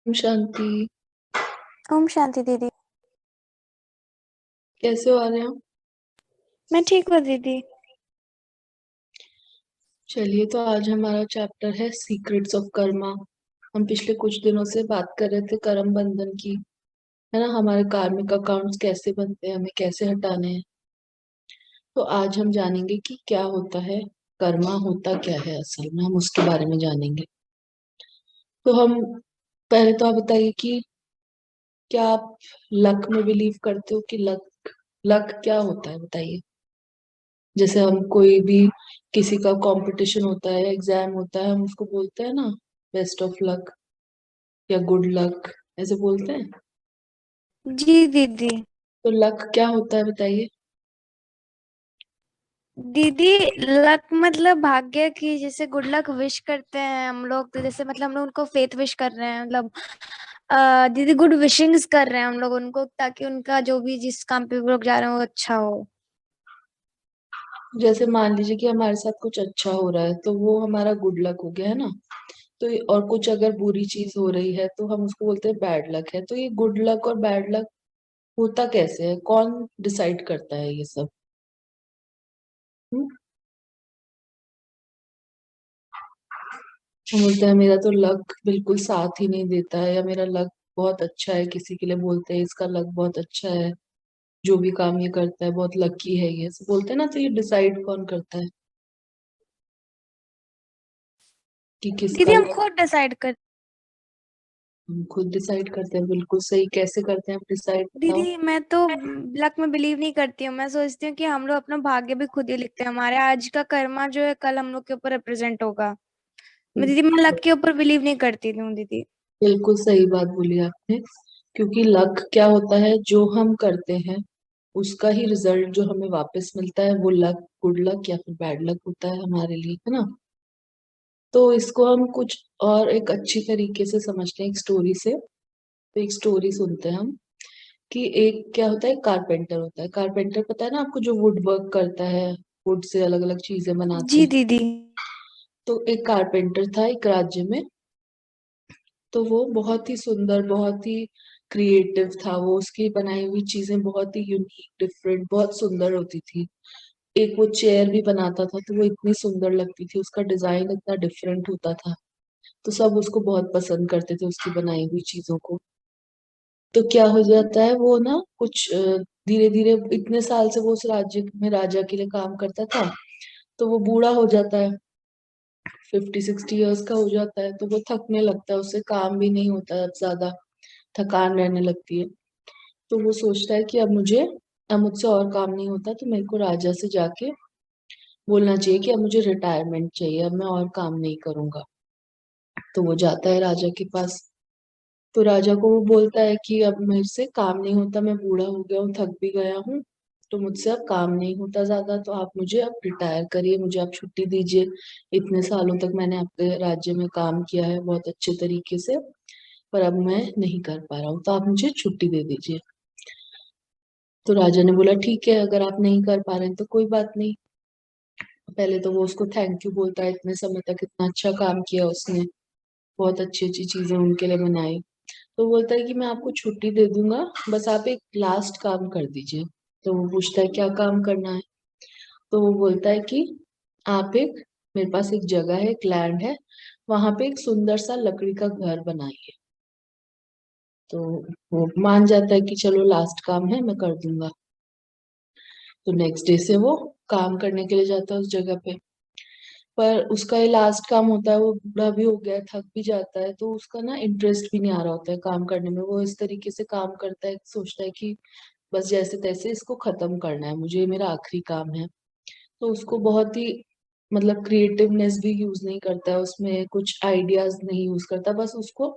ओम शांति। ओम शांति दीदी। कैसे हो आर्या? मैं ठीक हूँ दीदी। चलिए, तो आज हमारा चैप्टर है सीक्रेट्स ऑफ कर्मा। हम पिछले कुछ दिनों से बात कर रहे थे कर्म बंधन की, है ना। हमारे कार्मिक अकाउंट्स कैसे बनते हैं, हमें कैसे हटाने हैं। तो आज हम जानेंगे कि क्या होता है, कर्मा होता क्या है असल में, हम उसके बारे में जानेंगे। तो हम पहले तो आप बताइए कि क्या आप लक में बिलीव करते हो कि लक लक क्या होता है, बताइए। जैसे हम कोई भी किसी का कंपटीशन होता है, एग्जाम होता है, हम उसको बोलते हैं ना बेस्ट ऑफ लक या गुड लक, ऐसे बोलते हैं। जी दीदी। तो लक क्या होता है, बताइए। दीदी, लक मतलब भाग्य की, जैसे गुड लक विश करते हैं हम लोग, तो जैसे मतलब हम लोग उनको फेथ विश कर रहे हैं, मतलब दीदी गुड विशिंग्स कर रहे हैं हम लोग उनको, ताकि उनका जो भी जिस काम पे वो लोग जा रहे हैं वो अच्छा हो। जैसे मान लीजिए कि हमारे साथ कुछ अच्छा हो रहा है तो वो हमारा गुड लक हो गया, है ना। तो और कुछ अगर बुरी चीज हो रही है तो हम उसको बोलते हैं बैड लक है। तो ये गुड लक और बैड लक होता कैसे है, कौन डिसाइड करता है ये सब? हम्म? हम बोलते हैं मेरा तो लक बिल्कुल साथ ही नहीं देता है, या मेरा लक बहुत अच्छा है, किसी के लिए बोलते हैं इसका लक बहुत अच्छा है, जो भी काम ये करता है बहुत लकी है, ये सब बोलते हैं ना। तो ये डिसाइड कौन करता है कि किसका दीदी हम लक? खुद डिसाइड कर। हम खुद डिसाइड करते हैं, बिल्कुल सही। कैसे करते हैं डिसाइड, बताओ। दीदी मैं तो लक में बिलीव नहीं करती हूँ। मैं सोचती हूँ कि हम लोग अपना भाग्य भी खुद ही लिखते हैं। हमारे आज का कर्मा जो है कल हम लोग के ऊपर रिप्रेजेंट होगा। मैं दीदी, मैं लक के ऊपर बिलीव नहीं करती हूँ दीदी। बिल्कुल सही बात बोली आपने। क्योंकि लक क्या होता है, जो हम करते हैं उसका ही रिजल्ट जो हमें वापस मिलता है वो लक, गुड लक या फिर बैड लक होता है हमारे लिए, है ना। तो इसको हम कुछ और एक अच्छी तरीके से समझते हैं, एक स्टोरी से। तो एक स्टोरी सुनते हैं हम कि एक क्या होता है, कारपेंटर होता है। कारपेंटर पता है ना आपको, जो वुड वर्क करता है, वुड से अलग अलग चीजें बनाते जी हैं। दीदी। तो एक कारपेंटर था एक राज्य में। तो वो बहुत ही सुंदर, बहुत ही क्रिएटिव था। वो उसकी बनाई हुई चीजें बहुत ही यूनिक, डिफरेंट, बहुत सुंदर होती थी। एक वो चेयर भी बनाता था तो वो इतनी सुंदर लगती थी, उसका डिजाइन इतना डिफरेंट होता था। तो सब उसको बहुत पसंद करते थे, उसकी बनाई हुई चीजों को। तो क्या हो जाता है, वो ना कुछ धीरे धीरे इतने साल से वो उस राज्य में राजा के लिए काम करता था। तो वो बूढ़ा हो जाता है, 50-60 ईयर्स का हो जाता है। तो वो थकने लगता है, उससे काम भी नहीं होता है, अब ज्यादा थकान रहने लगती है। तो वो सोचता है कि अब मुझसे और काम नहीं होता, तो मेरे को राजा से जाके बोलना चाहिए कि अब मुझे रिटायरमेंट चाहिए, अब मैं और काम नहीं करूंगा। तो वो जाता है राजा के पास। तो राजा को वो बोलता है कि अब मेरे से काम नहीं होता, मैं बूढ़ा हो गया हूँ, थक भी गया हूँ। तो मुझसे अब काम नहीं होता ज्यादा, तो आप मुझे अब रिटायर करिए, मुझे आप छुट्टी दीजिए। इतने सालों तक मैंने आपके राज्य में काम किया है बहुत अच्छे तरीके से, पर अब मैं नहीं कर पा रहा हूँ, तो आप मुझे छुट्टी दे दीजिए। तो राजा ने बोला ठीक है, अगर आप नहीं कर पा रहे हैं तो कोई बात नहीं। पहले तो वो उसको थैंक यू बोलता है, इतने समय तक इतना अच्छा काम किया उसने, बहुत अच्छी अच्छी चीजें उनके लिए बनाई। तो बोलता है कि मैं आपको छुट्टी दे दूंगा, बस आप एक लास्ट काम कर दीजिए। तो वो पूछता है क्या काम करना है। तो वो बोलता है कि आप एक, मेरे पास एक जगह है, एक लैंड है, वहां पे एक सुंदर सा लकड़ी का घर बनाइए। तो वो मान जाता है कि चलो लास्ट काम है, मैं कर दूंगा। तो नेक्स्ट डे से वो काम करने के लिए जाता है उस जगह पे। पर उसका ये लास्ट काम होता है, वो बूढ़ा भी हो गया है, थक भी जाता है, तो उसका ना इंटरेस्ट भी नहीं आ रहा होता है काम करने में। वो इस तरीके से काम करता है, सोचता है कि बस जैसे तैसे इसको खत्म करना है, मुझे ये मेरा आखिरी काम है। तो उसको बहुत ही, मतलब क्रिएटिवनेस भी यूज नहीं करता है उसमें, कुछ आइडियाज नहीं यूज करता, बस उसको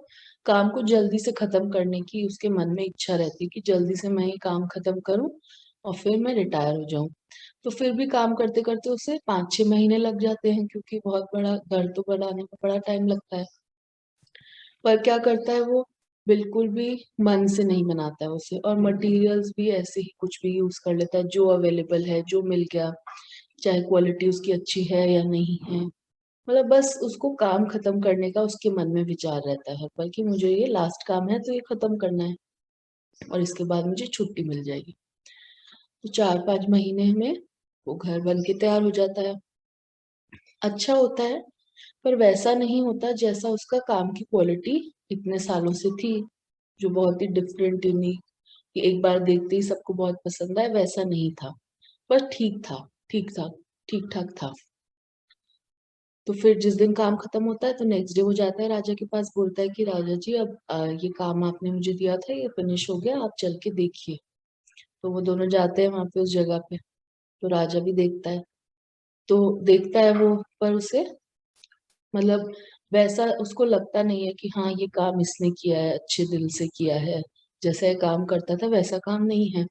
काम को जल्दी से खत्म करने की उसके मन में इच्छा रहती है कि जल्दी से मैं ये काम खत्म करूं और फिर मैं रिटायर हो जाऊं। तो फिर भी काम करते करते उसे 5-6 महीने लग जाते हैं, क्योंकि बहुत बड़ा घर तो बनाने में बड़ा टाइम लगता है। पर क्या करता है वो, बिल्कुल भी मन से नहीं बनाता है उसे, और मटेरियल्स भी ऐसे ही कुछ भी यूज कर लेता है, जो अवेलेबल है, जो मिल गया, चाहे क्वालिटी उसकी अच्छी है या नहीं है। मतलब बस उसको काम खत्म करने का उसके मन में विचार रहता है, बल्कि मुझे ये लास्ट काम है तो ये खत्म करना है और इसके बाद मुझे छुट्टी मिल जाएगी। तो 4-5 महीने में वो घर बन के तैयार हो जाता है। अच्छा होता है, पर वैसा नहीं होता जैसा उसका काम की क्वालिटी इतने सालों से थी, जो बहुत ही डिफरेंट, यूनिक, कि एक बार देखते ही सबको बहुत पसंद आए, वैसा नहीं था। पर ठीक था, ठीक था, ठीक ठाक था। तो फिर जिस दिन काम खत्म होता है तो नेक्स्ट डे वो जाता है राजा के पास, बोलता है कि राजा जी अब ये काम आपने मुझे दिया था ये फिनिश हो गया, आप चल के देखिए। तो वो दोनों जाते हैं वहां पे उस जगह पे। तो राजा भी देखता है, तो देखता है वो, पर उसे मतलब वैसा उसको लगता नहीं है कि हाँ ये काम इसने किया है, अच्छे दिल से किया है, जैसा ये काम करता था वैसा काम नहीं है।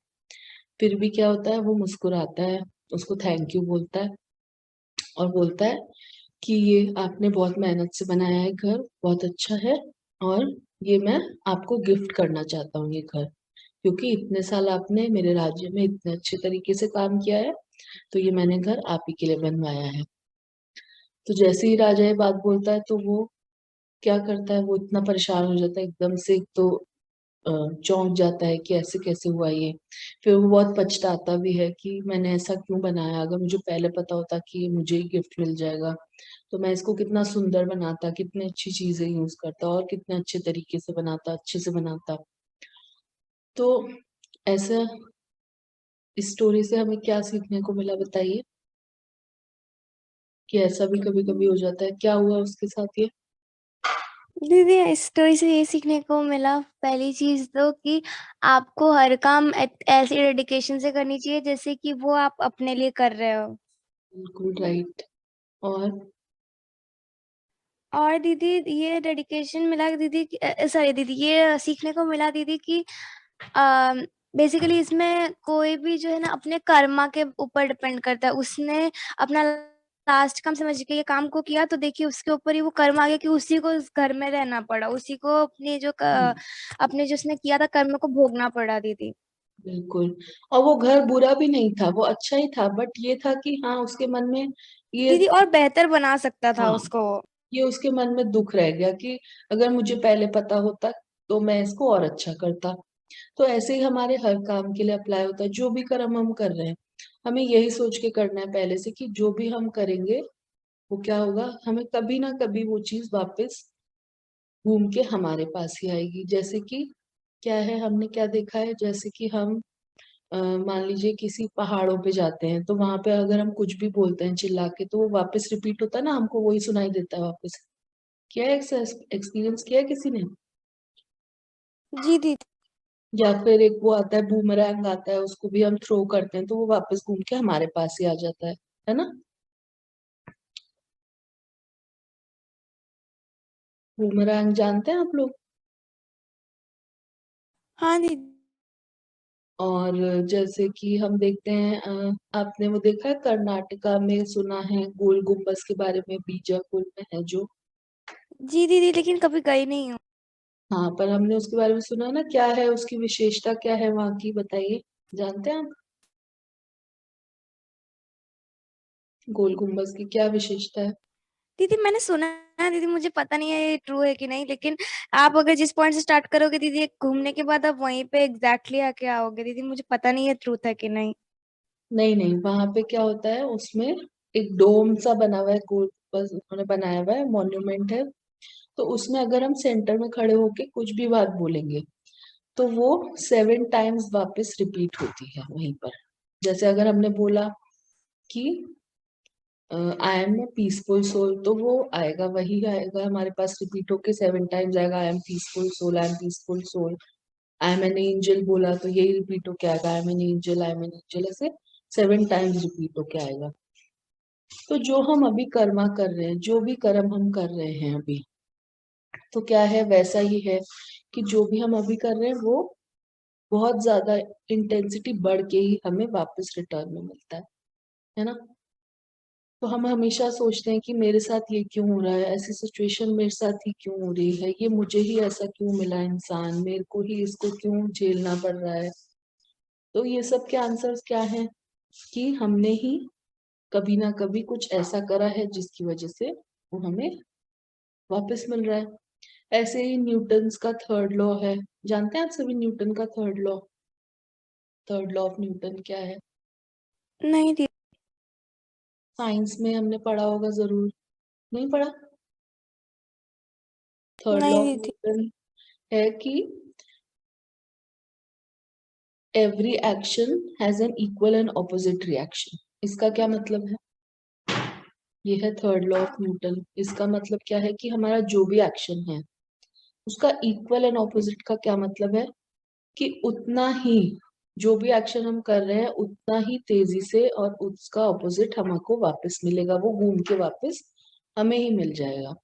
फिर भी क्या होता है, वो मुस्कुराता है, उसको थैंक यू बोलता है और बोलता है कि ये आपने बहुत मेहनत से बनाया है घर, बहुत अच्छा है, और ये मैं आपको गिफ्ट करना चाहता हूँ ये घर, क्योंकि इतने साल आपने मेरे राज्य में इतने अच्छे तरीके से काम किया है, तो ये मैंने घर आप ही के लिए बनवाया है। तो जैसे ही राजा ये बात बोलता है तो वो क्या करता है, वो इतना परेशान हो जाता है एकदम से, एक तो अ, चौंक जाता है कि ऐसे कैसे हुआ ये। फिर वो बहुत पछताता भी है कि मैंने ऐसा क्यों बनाया, अगर मुझे पहले पता होता कि ये मुझे ही गिफ्ट मिल जाएगा तो मैं इसको कितना सुंदर बनाता, कितनी अच्छी चीजें यूज करता और कितने अच्छे तरीके से बनाता, अच्छे से बनाता। तो ऐसा, इस स्टोरी से हमें क्या सीखने को मिला बताइए, कि ऐसा भी कभी कभी हो जाता है, क्या हुआ उसके साथ ये। दीदी इस स्टोरी से ये सीखने को मिला, पहली चीज तो कि आपको हर काम ऐसे डेडिकेशन से करनी चाहिए जैसे कि वो आप अपने लिए कर रहे हो। बिल्कुल राइट। और और दीदी ये डेडिकेशन मिला दीदी, सॉरी दीदी ये सीखने को मिला दीदी कि बेसिकली इसमें कोई भी जो है ना अपने कर्मा के ऊपर डिपेंड करता है। उसने अपना लास्ट काम समझ के ये काम को किया तो देखिए उसके ऊपर ही वो कर्म आ गया कि उसी को उस घर में रहना पड़ा, उसी को अपने जो उसने किया था कर्म को भोगना पड़ा दीदी। बिल्कुल, और वो घर बुरा भी नहीं था, वो अच्छा ही था, बट ये था कि हाँ उसके मन में ये, दीदी और बेहतर बना सकता था हाँ उसको। ये उसके मन में दुख रह गया कि अगर मुझे पहले पता होता तो मैं इसको और अच्छा करता। तो ऐसे ही हमारे हर काम के लिए अप्लाई होता है, जो भी कर्म हम कर रहे हैं हमें यही सोच के करना है पहले से कि जो भी हम करेंगे वो क्या होगा, हमें कभी ना कभी वो चीज वापस घूम के हमारे पास ही आएगी। जैसे कि क्या है, हमने क्या देखा है, जैसे कि हम मान लीजिए किसी पहाड़ों पे जाते हैं तो वहां पे अगर हम कुछ भी बोलते हैं चिल्ला के तो वो वापस रिपीट होता है ना, हमको वही सुनाई देता है वापस। क्या एक्सपीरियंस किया है किसी ने। जी दीदी। या फिर एक वो आता है बूमरैंग आता है, उसको भी हम थ्रो करते हैं तो वो वापस घूम के हमारे पास ही आ जाता है ना। बूमरैंग जानते हैं आप लोग। हाँ दीदी। और जैसे कि हम देखते हैं आपने वो देखा है कर्नाटका में, सुना है गोल गुम्बज के बारे में, बीजापुर में है जो। जी दीदी लेकिन कभी गई नहीं हूँ। हाँ, पर हमने उसके बारे में सुना ना, क्या है उसकी विशेषता, क्या है वहां की, बताइए, जानते हैं आप गोल गुम्बज की क्या विशेषता है। दीदी मैंने सुना है दीदी, मुझे पता नहीं है ये ट्रू है कि नहीं, लेकिन आप अगर जिस पॉइंट से स्टार्ट करोगे दीदी एक घूमने के बाद आप वहीं पे एग्जैक्टली आके आओगे दीदी, मुझे पता नहीं है ट्रूथ है कि नहीं। नहीं नहीं, वहां पे क्या होता है, उसमें एक डोम सा बना हुआ है, गोल गुम्बज उन्होंने बनाया हुआ है, मॉन्यूमेंट है। तो उसमें अगर हम सेंटर में खड़े होके कुछ भी बात बोलेंगे तो वो 7 टाइम्स वापस रिपीट होती है वहीं पर। जैसे अगर हमने बोला कि I am a peaceful soul, तो वो आएगा, वही आएगा हमारे पास, रिपीट होके 7 टाइम्स आएगा, I am peaceful soul, I am peaceful soul. I am an angel बोला तो यही रिपीट होके आएगा, I am an angel, I am an angel, ऐसे 7 टाइम्स रिपीट होके आएगा। तो जो हम अभी कर्मा कर रहे हैं, जो भी कर्म हम कर रहे हैं अभी, तो क्या है वैसा ही है कि जो भी हम अभी कर रहे हैं वो बहुत ज्यादा इंटेंसिटी बढ़ के ही हमें वापस रिटर्न में मिलता है ना। तो हम हमेशा सोचते हैं कि मेरे साथ ये क्यों हो रहा है, ऐसी सिचुएशन मेरे साथ ही क्यों हो रही है, ये मुझे ही ऐसा क्यों मिला इंसान, मेरे को ही इसको क्यों झेलना पड़ रहा है। तो ये सब के आंसर्स क्या है, कि हमने ही कभी ना कभी कुछ ऐसा करा है जिसकी वजह से वो हमें वापस मिल रहा है। ऐसे ही न्यूटन्स का थर्ड लॉ है, जानते हैं आप सभी न्यूटन का third law? Third law of Newton क्या है? नहीं दीदी। साइंस में हमने पढ़ा होगा जरूर, नहीं पढ़ा? थर्ड लॉ नहीं ऑफ दीदी। न्यूटन है कि every action has an equal and opposite reaction. इसका क्या मतलब है? ये है थर्ड लॉ ऑफ न्यूटन। इसका मतलब क्या है कि हमारा जो भी एक्शन है उसका इक्वल एंड ऑपोजिट का क्या मतलब है कि उतना ही, जो भी एक्शन हम कर रहे हैं उतना ही तेजी से और उसका ऑपोजिट हमको वापस मिलेगा, वो घूम के वापस हमें ही मिल जाएगा।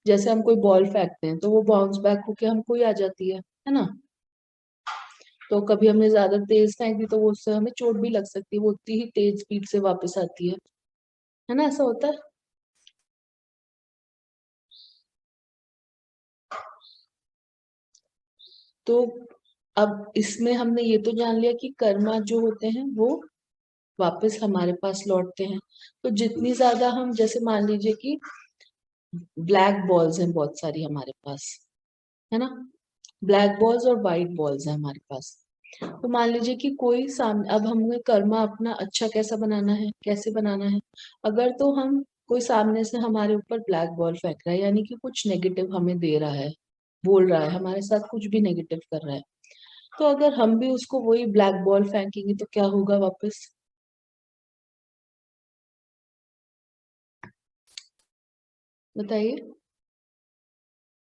जैसे हम कोई बॉल फेंकते हैं तो वो बाउंस बैक होके हमको ही आ जाती है ना? तो कभी हमने ज्यादा तेज फेंक दी तो वो उससे हमें चोट भी लग सकती है, वो उतनी ही तेज स्पीड से वापस आती है ना? ऐसा होता है। तो अब इसमें हमने ये तो जान लिया कि कर्मा जो होते हैं वो वापस हमारे पास लौटते हैं। तो जितनी ज्यादा हम, जैसे मान लीजिए कि ब्लैक बॉल्स हैं बहुत सारी हमारे पास, है ना? ब्लैक बॉल्स और वाइट बॉल्स हैं हमारे पास। तो मान लीजिए कि कोई सामने, अब हमें कर्मा अपना अच्छा कैसा बनाना है, कैसे बनाना है? अगर तो हम, कोई सामने से हमारे ऊपर ब्लैक बॉल फेंक रहा है, यानी कि कुछ नेगेटिव हमें दे रहा है, बोल रहा है हमारे साथ कुछ भी नेगेटिव कर रहा है, तो अगर हम भी उसको वही ब्लैक बॉल फेंकेंगे तो क्या होगा वापस? बताइए।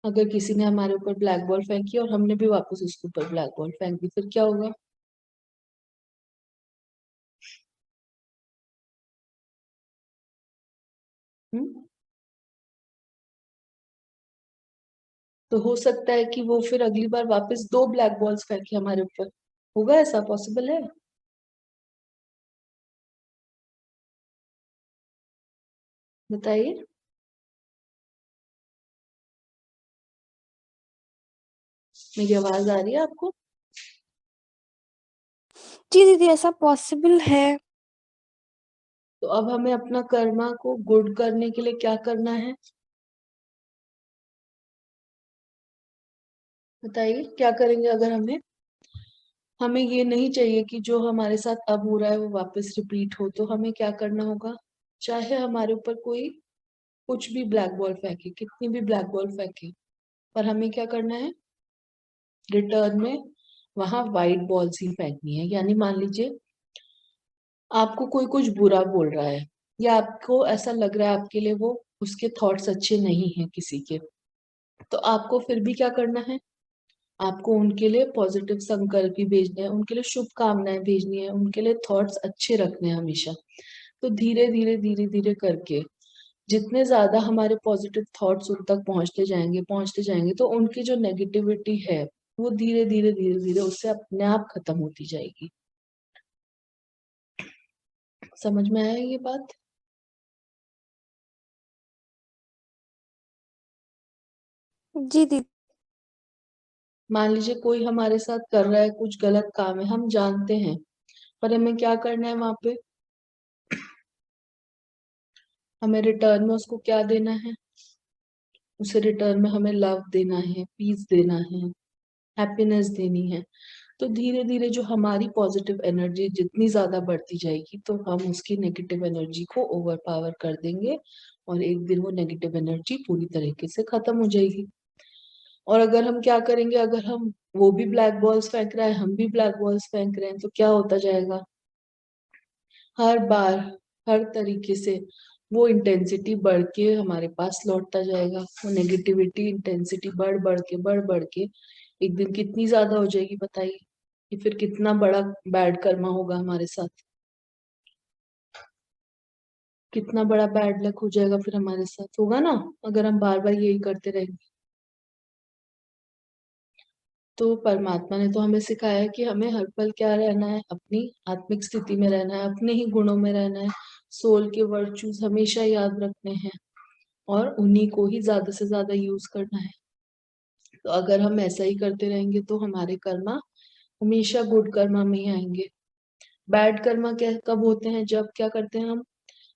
अगर किसी ने हमारे ऊपर ब्लैक बॉल फेंकी और हमने भी वापस उसके ऊपर ब्लैक बॉल फेंक दी, फिर क्या होगा? हम्म? तो हो सकता है कि वो फिर अगली बार वापस दो ब्लैक बॉल्स फेंके हमारे ऊपर। होगा? ऐसा पॉसिबल है? बताइए। मेरी आवाज आ रही है आपको? जी दीदी, ऐसा पॉसिबल है। तो अब हमें अपना कर्मा को गुड करने के लिए क्या करना है? बताइए क्या करेंगे? अगर हमें ये नहीं चाहिए कि जो हमारे साथ अब हो रहा है वो वापस रिपीट हो, तो हमें क्या करना होगा? चाहे हमारे ऊपर कोई कुछ भी ब्लैक बॉल फेंके, कितनी भी ब्लैक बॉल फेंके, पर हमें क्या करना है? रिटर्न में वहां व्हाइट बॉल्स ही फेंकनी है। यानी मान लीजिए आपको कोई कुछ बुरा बोल रहा है, या आपको ऐसा लग रहा है आपके लिए वो, उसके थॉट्स अच्छे नहीं हैं किसी के, तो आपको फिर भी क्या करना है? आपको उनके लिए पॉजिटिव संकल्प भी भेजने हैं, उनके लिए शुभकामनाएं भेजनी है, उनके लिए थॉट्स अच्छे रखने हैं हमेशा। तो धीरे धीरे धीरे धीरे करके जितने ज्यादा हमारे पॉजिटिव थॉट्स उन तक पहुंचते जाएंगे तो उनकी जो नेगेटिविटी है वो धीरे धीरे धीरे धीरे उससे अपने आप खत्म होती जाएगी। समझ में आया ये बात? जी दीदी। मान लीजिए कोई हमारे साथ कर रहा है कुछ गलत काम है, हम जानते हैं, पर हमें क्या करना है वहां पे? हमें रिटर्न में उसको क्या देना है? उसे रिटर्न में हमें लव देना है, पीस देना है, हैप्पीनेस देनी है। तो धीरे धीरे जो हमारी पॉजिटिव एनर्जी जितनी ज्यादा बढ़ती जाएगी तो हम उसकी नेगेटिव एनर्जी को ओवर पावर कर देंगे, और एक दिन वो नेगेटिव एनर्जी पूरी तरीके से खत्म हो जाएगी। और अगर हम क्या करेंगे, अगर हम, वो भी ब्लैक बॉल्स फेंक रहा है, हम भी ब्लैक बॉल्स फेंक रहे हैं, तो क्या होता जाएगा? हर बार, हर तरीके से वो इंटेंसिटी बढ़ के हमारे पास लौटता जाएगा। वो नेगेटिविटी इंटेंसिटी बढ़ बढ़ के एक दिन कितनी ज्यादा हो जाएगी बताइए? कि फिर कितना बड़ा बैड कर्मा होगा हमारे साथ, कितना बड़ा बैड लक हो जाएगा फिर हमारे साथ, होगा ना? अगर हम बार बार यही करते रहेंगे। तो परमात्मा ने तो हमें सिखाया है कि हमें हर पल क्या रहना है? अपनी आत्मिक स्थिति में रहना है, अपने ही गुणों में रहना है, सोल के वर्चूज हमेशा याद रखने हैं और उन्हीं को ही ज्यादा से ज्यादा यूज करना है। तो अगर हम ऐसा ही करते रहेंगे तो हमारे कर्मा हमेशा गुड कर्मा में ही आएंगे। बैड कर्मा क्या कब होते हैं? जब क्या करते हैं हम?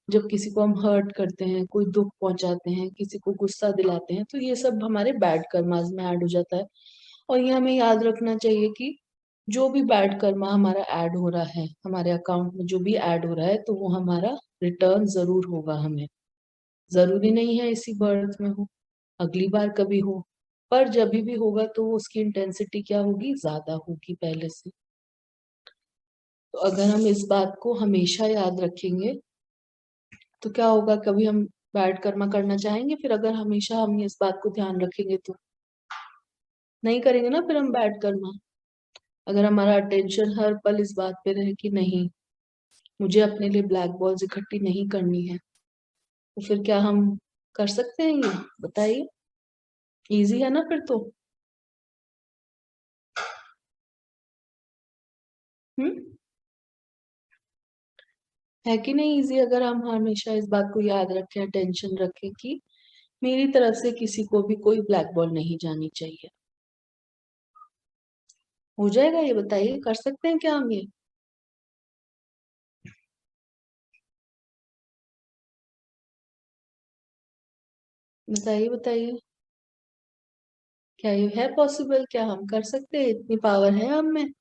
जब किसी को हम हर्ट करते हैं, कोई दुख पहुंचाते हैं, किसी को गुस्सा दिलाते हैं, तो ये सब हमारे बैड कर्मास में ऐड हो जाता है। और ये हमें याद रखना चाहिए कि जो भी बैड कर्मा हमारा ऐड हो रहा है, हमारे अकाउंट में जो भी ऐड हो रहा है, तो वो हमारा रिटर्न जरूर होगा हमें। जरूरी नहीं है इसी बर्थ में हो, अगली बार कभी हो, पर जब भी होगा तो उसकी इंटेंसिटी क्या होगी, ज्यादा होगी पहले से। तो अगर हम इस बात को हमेशा याद रखेंगे तो क्या होगा, कभी हम बैड कर्मा करना चाहेंगे, फिर अगर हमेशा हम इस बात को ध्यान रखेंगे तो नहीं करेंगे ना फिर हम बैड कर्मा। अगर हमारा अटेंशन हर पल इस बात पे रहे कि नहीं, मुझे अपने लिए ब्लैक बॉल्स इकट्ठी नहीं करनी है, तो फिर क्या हम कर सकते हैं ये, बताइए। इजी है ना फिर तो। हम्म, है कि नहीं इजी, अगर हम हमेशा इस बात को याद रखें, टेंशन रखें कि मेरी तरफ से किसी को भी कोई ब्लैक बॉल नहीं जानी चाहिए। हो जाएगा ये, बताइए, कर सकते हैं क्या हम ये। बताइए बताइए, क्या ये है पॉसिबल, क्या हम कर सकते हैं, इतनी पावर है हम में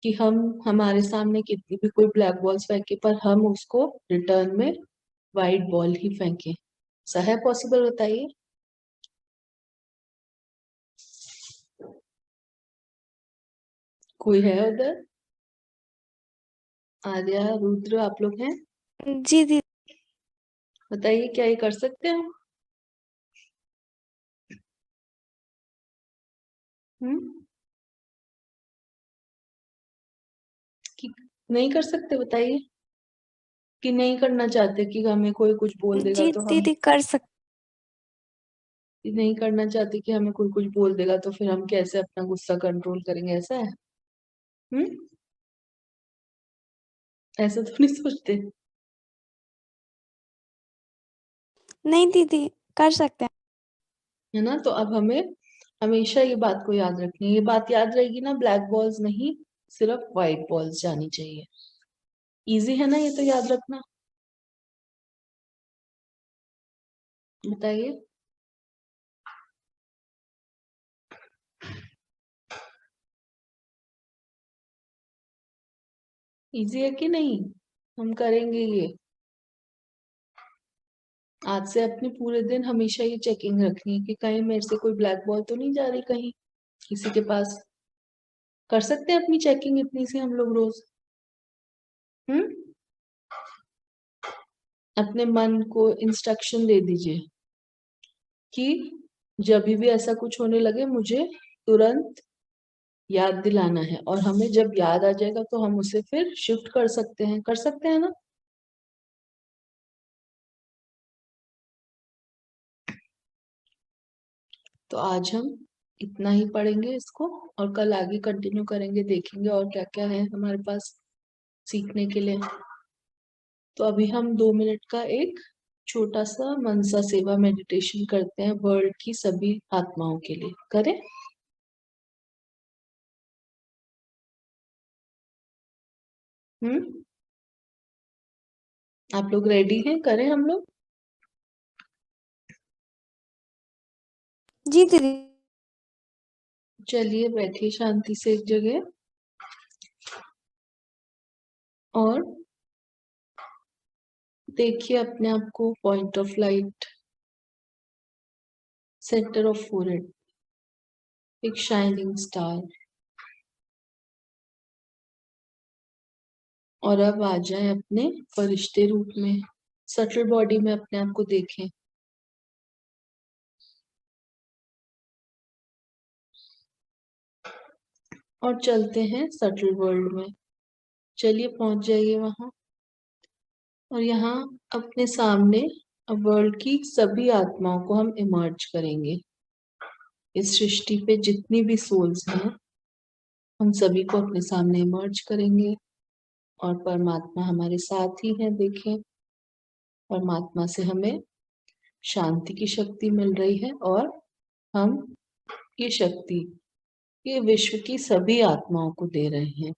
कि हम हमारे सामने कितनी भी कोई ब्लैक बॉल्स फेंके पर हम उसको रिटर्न में वाइट बॉल ही फेंके। ऐसा है पॉसिबल, बताइए। कोई है उधर, आर्या, रुद्र, आप लोग हैं? जी दीदी। बताइए, क्या ये कर सकते हैं हम? हम्म, कि नहीं कर सकते, बताइए। कि नहीं करना चाहते, कि हमें कोई कुछ बोल देगा जी तो हम दीदी कर सकते। नहीं करना चाहते, कि हमें कोई कुछ बोल देगा तो फिर हम कैसे अपना गुस्सा कंट्रोल करेंगे, ऐसा है? हम्म, ऐसा तो नहीं सोचते। नहीं दीदी, कर सकते हैं। है ना, तो अब हमें हमेशा ये बात को याद रखनी है, ये बात याद रहेगी ना, ब्लैक बॉल्स नहीं, सिर्फ व्हाइट बॉल्स जानी चाहिए। इजी है ना ये तो याद रखना, बताइए। इजी है कि नहीं, हम करेंगे ये। आज से अपने पूरे दिन हमेशा ये चेकिंग रखनी है कि कहीं मेरे से कोई ब्लैक बॉल तो नहीं जा रही कहीं किसी के पास। कर सकते हैं अपनी चेकिंग इतनी सी हम लोग रोज। हम्म, अपने मन को इंस्ट्रक्शन दे दीजिए कि जब भी ऐसा कुछ होने लगे मुझे तुरंत याद दिलाना है, और हमें जब याद आ जाएगा तो हम उसे फिर शिफ्ट कर सकते हैं, कर सकते हैं ना। तो आज हम इतना ही पढ़ेंगे इसको, और कल आगे कंटिन्यू करेंगे, देखेंगे और क्या क्या है हमारे पास सीखने के लिए। तो अभी हम 2 मिनट का एक छोटा सा मनसा सेवा मेडिटेशन करते हैं वर्ल्ड की सभी आत्माओं के लिए, करें? हम्म, आप लोग रेडी हैं, करें हम लोग? जी दीदी। चलिए, बैठिए शांति से एक जगह, और देखिए अपने आप को point of light, centre of forehead, एक शाइनिंग स्टार। और अब आ जाए अपने फरिश्ते रूप में, सटल बॉडी में अपने आप को देखें। और चलते हैं सटल वर्ल्ड में, चलिए पहुंच जाइए वहां। और यहाँ अपने सामने अब वर्ल्ड की सभी आत्माओं को हम इमर्ज करेंगे। इस सृष्टि पे जितनी भी सोल्स हैं, हम सभी को अपने सामने इमर्ज करेंगे। और परमात्मा हमारे साथ ही है, देखें। परमात्मा से हमें शांति की शक्ति मिल रही है, और हम ये शक्ति ये विश्व की सभी आत्माओं को दे रहे हैं।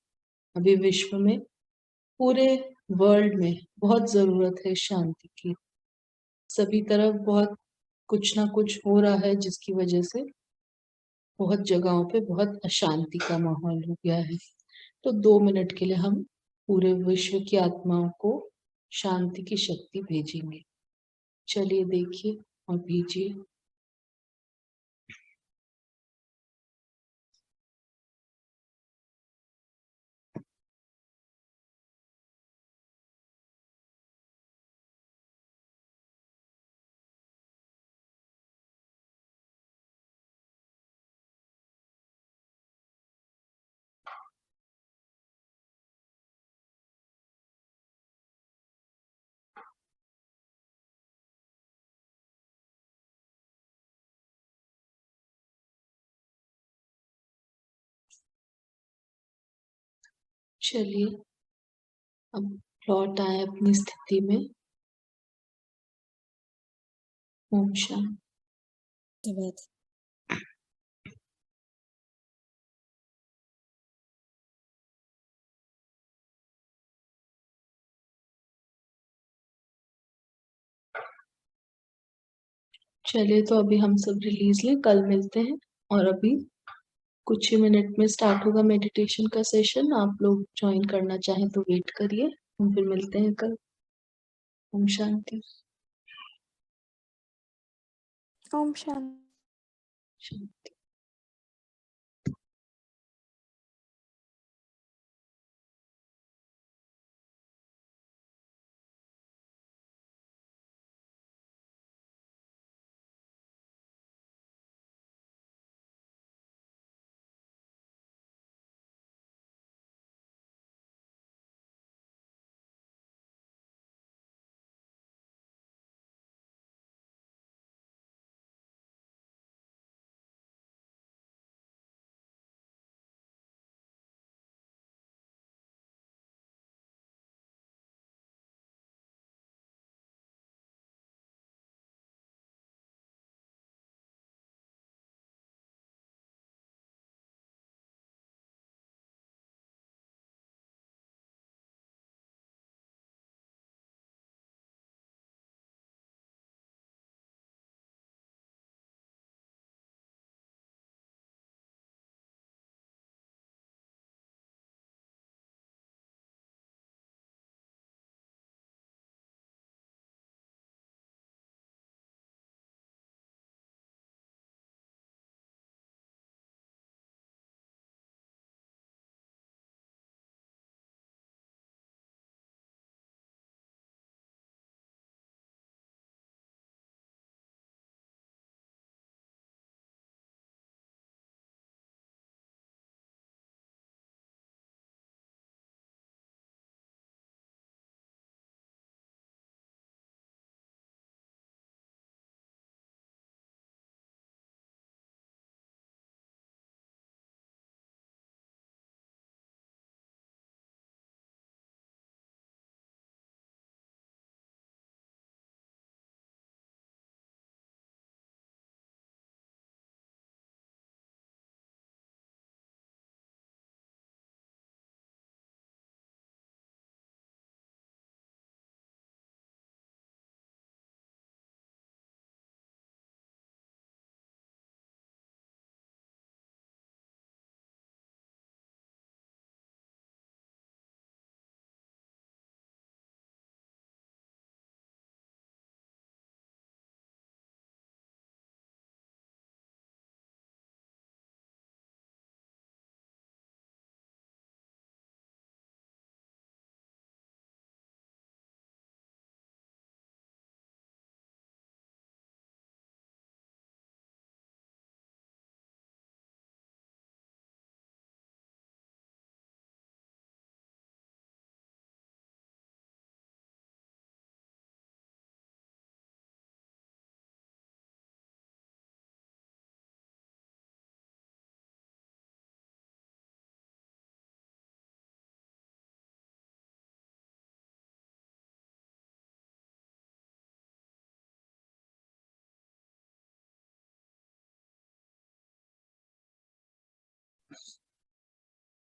अभी विश्व में पूरे वर्ल्ड में बहुत जरूरत है शांति की। सभी तरफ बहुत कुछ ना कुछ हो रहा है जिसकी वजह से बहुत जगहों पे बहुत अशांति का माहौल हो गया है। तो 2 मिनट के लिए हम पूरे विश्व की आत्माओं को शांति की शक्ति भेजेंगे। चलिए देखिए और भेजिए। चलिए अब लौट आए अपनी स्थिति में। ओम शांति। धन्यवाद। चलिए तो अभी हम सब रिलीज लें, कल मिलते हैं। और अभी कुछ ही मिनट में स्टार्ट होगा मेडिटेशन का सेशन। आप लोग ज्वाइन करना चाहें तो वेट करिए, हम फिर मिलते हैं कल। ओम शांति। ओम शांति। शांति।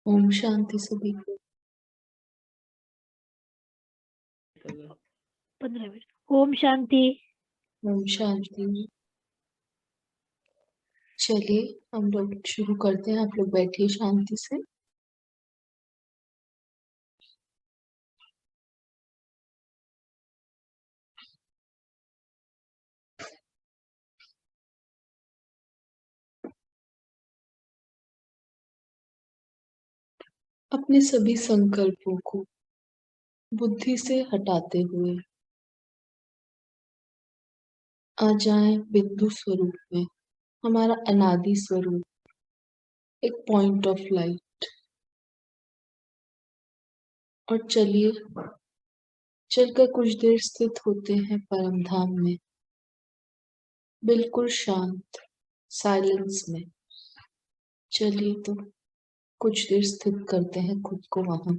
ओम शांति सभी को। 15 मिनट। ओम शांति। ओम शांति। चलिए हम लोग शुरू करते हैं। आप लोग बैठिए शांति से। अपने सभी संकल्पों को बुद्धि से हटाते हुए आ जाएं बिंदु स्वरूप में, हमारा अनादि स्वरूप, एक पॉइंट ऑफ लाइट। और चलिए चलकर कुछ देर स्थित होते हैं परम धाम में, बिल्कुल शांत, साइलेंस में। चलिए तो कुछ देर स्थित करते हैं खुद को वहां।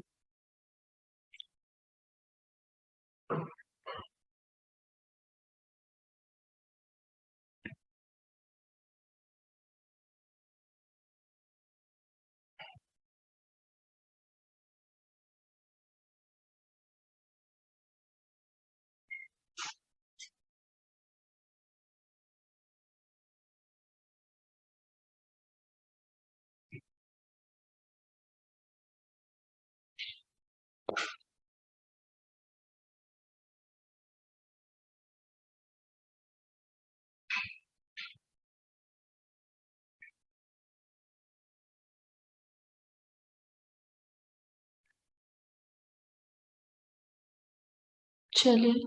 चलिए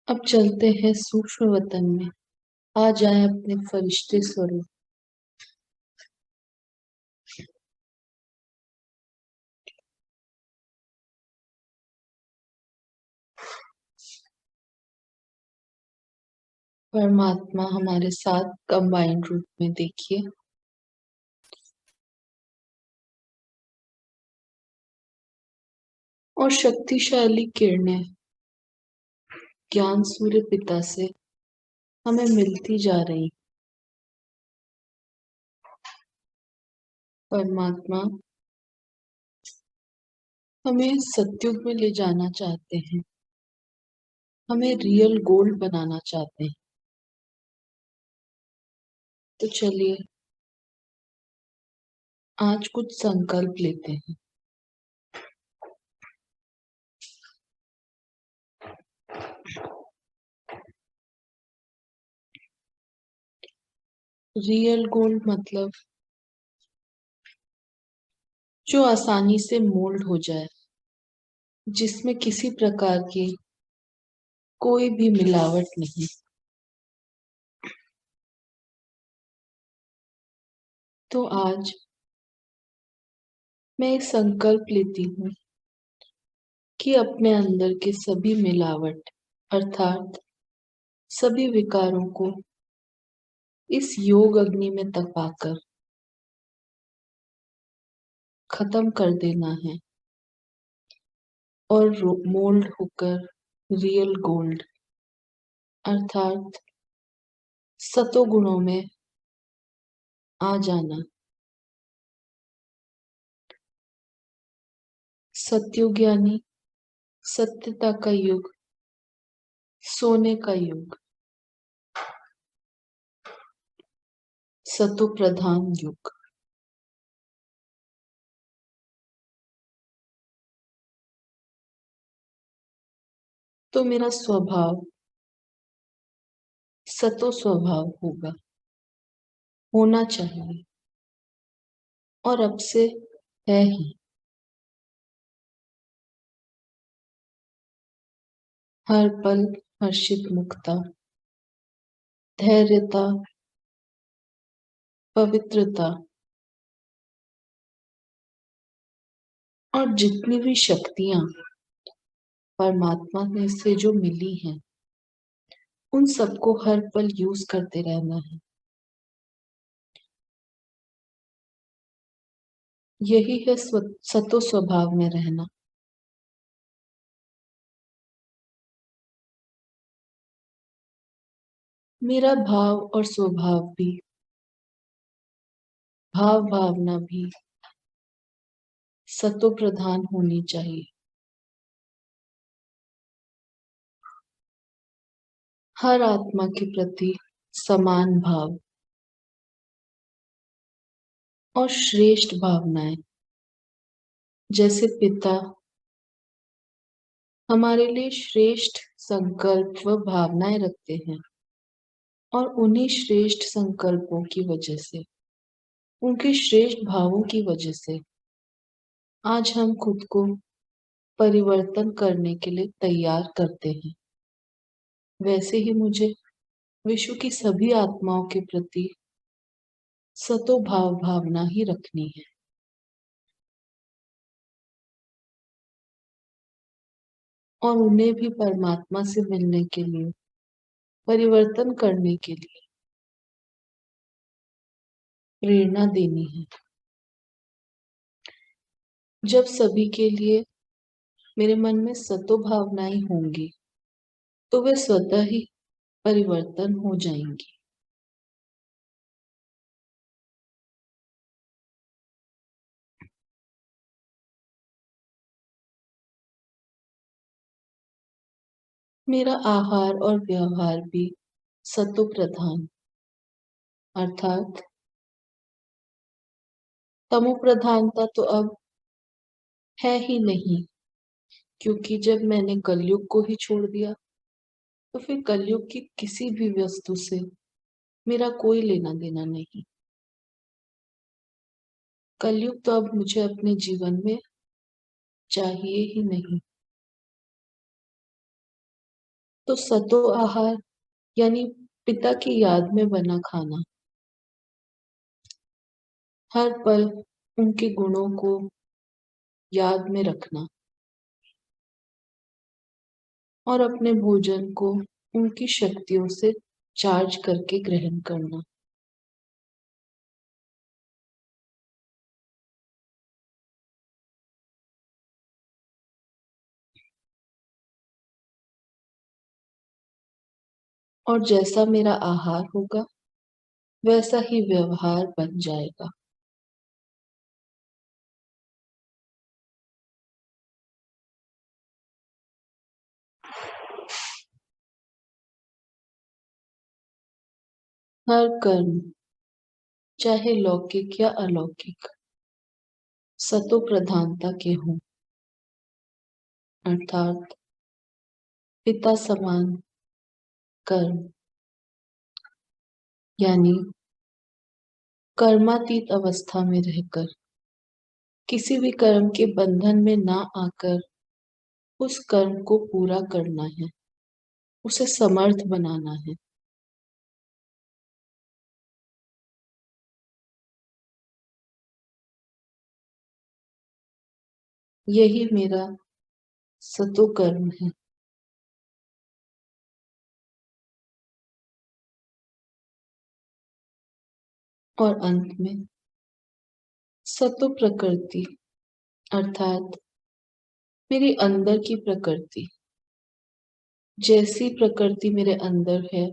अब चलते हैं सूक्ष्म वतन में। आ जाए अपने फरिश्ते स्वरूप। परमात्मा हमारे साथ कंबाइंड रूप में देखिए। और शक्तिशाली किरणें ज्ञान सूर्य पिता से हमें मिलती जा रही। परमात्मा हमें सत्युग में ले जाना चाहते हैं, हमें रियल गोल्ड बनाना चाहते हैं। तो चलिए आज कुछ संकल्प लेते हैं। रियल गोल्ड मतलब जो आसानी से मोल्ड हो जाए, जिसमें किसी प्रकार की कोई भी मिलावट नहीं। तो आज मैं एक संकल्प लेती हूँ कि अपने अंदर के सभी मिलावट अर्थात सभी विकारों को इस योग अग्नि में तपाकर खत्म कर देना है और मोल्ड होकर रियल गोल्ड अर्थात सतो गुणों में आ जाना। सत्युग यानी सत्यता का युग, सोने का युग, सतो प्रधान युग। तो मेरा स्वभाव सतो स्वभाव होगा, होना चाहिए और अब से है ही। हर पल हर्षित मुक्ता, धैर्यता, पवित्रता और जितनी भी शक्तियां परमात्मा ने से जो मिली हैं, उन सबको हर पल यूज करते रहना है। यही है सतो स्वभाव में रहना। मेरा भाव और स्वभाव भी, भाव भावना भी सतो प्रधान होनी चाहिए। हर आत्मा के प्रति समान भाव और श्रेष्ठ भावनाएं, जैसे पिता हमारे लिए श्रेष्ठ संकल्प व भावनाएं रखते हैं, और उन्हीं श्रेष्ठ संकल्पों की वजह से, उनके श्रेष्ठ भावों की वजह से आज हम खुद को परिवर्तन करने के लिए तैयार करते हैं। वैसे ही मुझे विश्व की सभी आत्माओं के प्रति सतोभाव भावना ही रखनी है, और उन्हें भी परमात्मा से मिलने के लिए, परिवर्तन करने के लिए प्रेरणा देनी है। जब सभी के लिए मेरे मन में सतो भावनाएं होंगी, तो वे स्वतः ही परिवर्तन हो जाएंगी। मेरा आहार और व्यवहार भी सतो प्रधान अर्थात तमो प्रधानता तो अब है ही नहीं, क्योंकि जब मैंने कलयुग को ही छोड़ दिया, तो फिर कलयुग की किसी भी वस्तु से मेरा कोई लेना देना नहीं। कलयुग तो अब मुझे अपने जीवन में चाहिए ही नहीं। तो सतो आहार यानी पिता की याद में बना खाना, हर पल उनके गुणों को याद में रखना और अपने भोजन को उनकी शक्तियों से चार्ज करके ग्रहण करना। और जैसा मेरा आहार होगा, वैसा ही व्यवहार बन जाएगा। हर कर्म, चाहे लौकिक या अलौकिक, सतो प्रधानता के हों, अर्थात पिता समान कर्म, यानी कर्मातीत अवस्था में रहकर किसी भी कर्म के बंधन में ना आकर उस कर्म को पूरा करना है, उसे समर्थ बनाना है। यही मेरा सतो कर्म है। और अंत में सतो प्रकृति अर्थात मेरी अंदर की प्रकृति, जैसी प्रकृति मेरे अंदर है,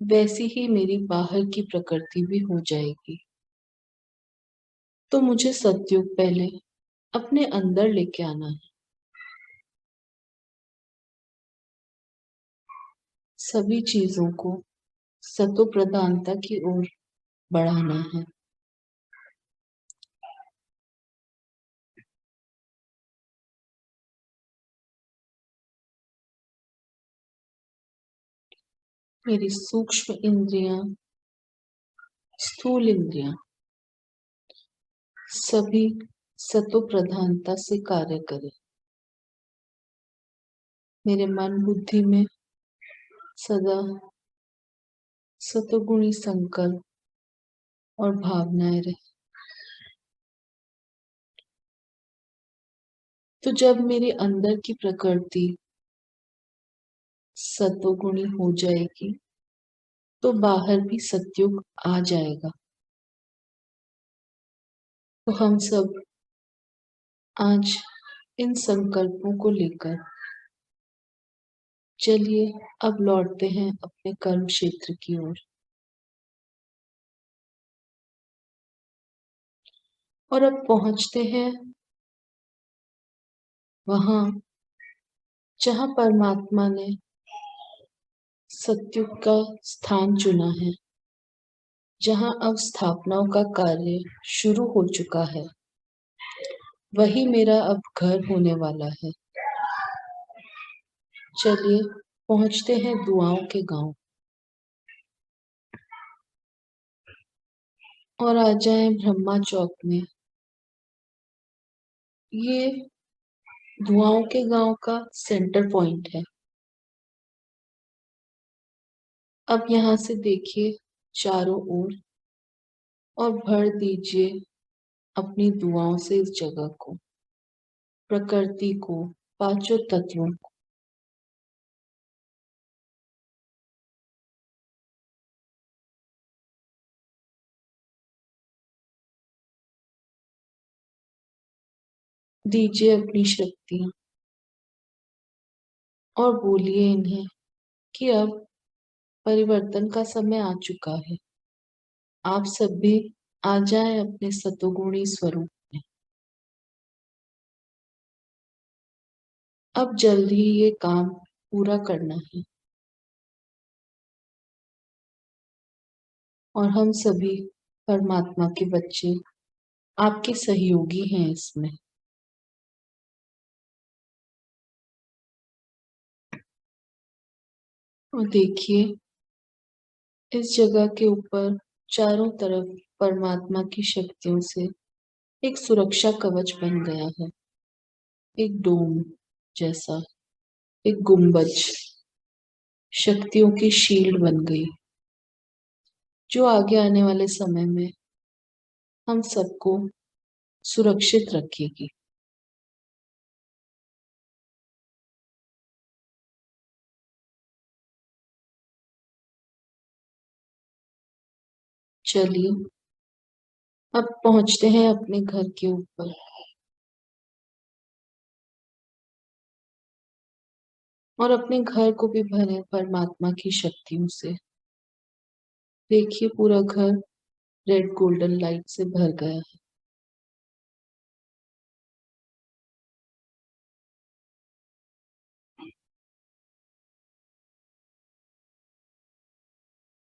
वैसी ही मेरी बाहर की प्रकृति भी हो जाएगी। तो मुझे सतयुग पहले अपने अंदर लेके आना है, सभी चीजों को सतो प्रधानता की ओर बढ़ाना है। मेरी सूक्ष्म इंद्रियां, स्थूल इंद्रियां सभी सतो प्रधानता से कार्य करें। मेरे मन बुद्धि में सदा सतोगुणी संकल्प और भावनाएं रहे। तो जब मेरे अंदर की प्रकृति सतोगुणी हो जाएगी, तो बाहर भी सतयुग आ जाएगा। तो हम सब आज इन संकल्पों को लेकर चलिए अब लौटते हैं अपने कर्म क्षेत्र की ओर, और अब पहुंचते हैं वहां जहां परमात्मा ने सत्युग का स्थान चुना है, जहां अब स्थापनाओं का कार्य शुरू हो चुका है। वही मेरा अब घर होने वाला है। चलिए पहुंचते हैं दुआओं के गांव और आ जाएं ब्रह्मा चौक में। ये दुआओं के गांव का सेंटर पॉइंट है। अब यहाँ से देखिए चारों ओर और भर दीजिए अपनी दुआओं से इस जगह को, प्रकृति को, पांचों तत्वों को। दीजिए अपनी शक्तियां और बोलिए इन्हें कि अब परिवर्तन का समय आ चुका है। आप सब भी आ जाएं अपने सतोगुणी स्वरूप में। अब जल्द ही ये काम पूरा करना है और हम सभी परमात्मा के बच्चे आपके सहयोगी हैं इसमें। और देखिए इस जगह के ऊपर चारों तरफ परमात्मा की शक्तियों से एक सुरक्षा कवच बन गया है, एक डोम जैसा, एक गुंबज, शक्तियों की शील्ड बन गई, जो आगे आने वाले समय में हम सबको सुरक्षित रखेगी। चलिए अब पहुंचते हैं अपने घर के ऊपर और अपने घर को भी भरे परमात्मा की शक्तियों से। देखिए पूरा घर रेड गोल्डन लाइट से भर गया है।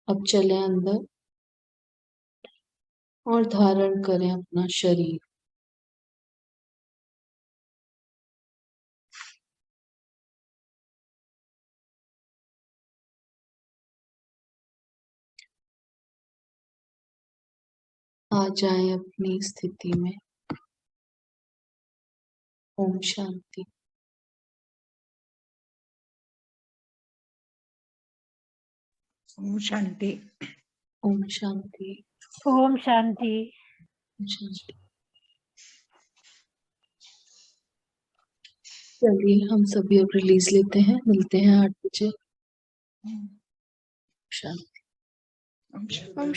अब चले अंदर और धारण करें अपना शरीर। आ जाएं अपनी स्थिति में। ओम शांति। ओम शांति। ओम शांति। ओम शांति। ओम शांति। चलिए हम सभी अब रिलीज लेते हैं, मिलते हैं 8 बजे। शांति। ओम शांति। ओम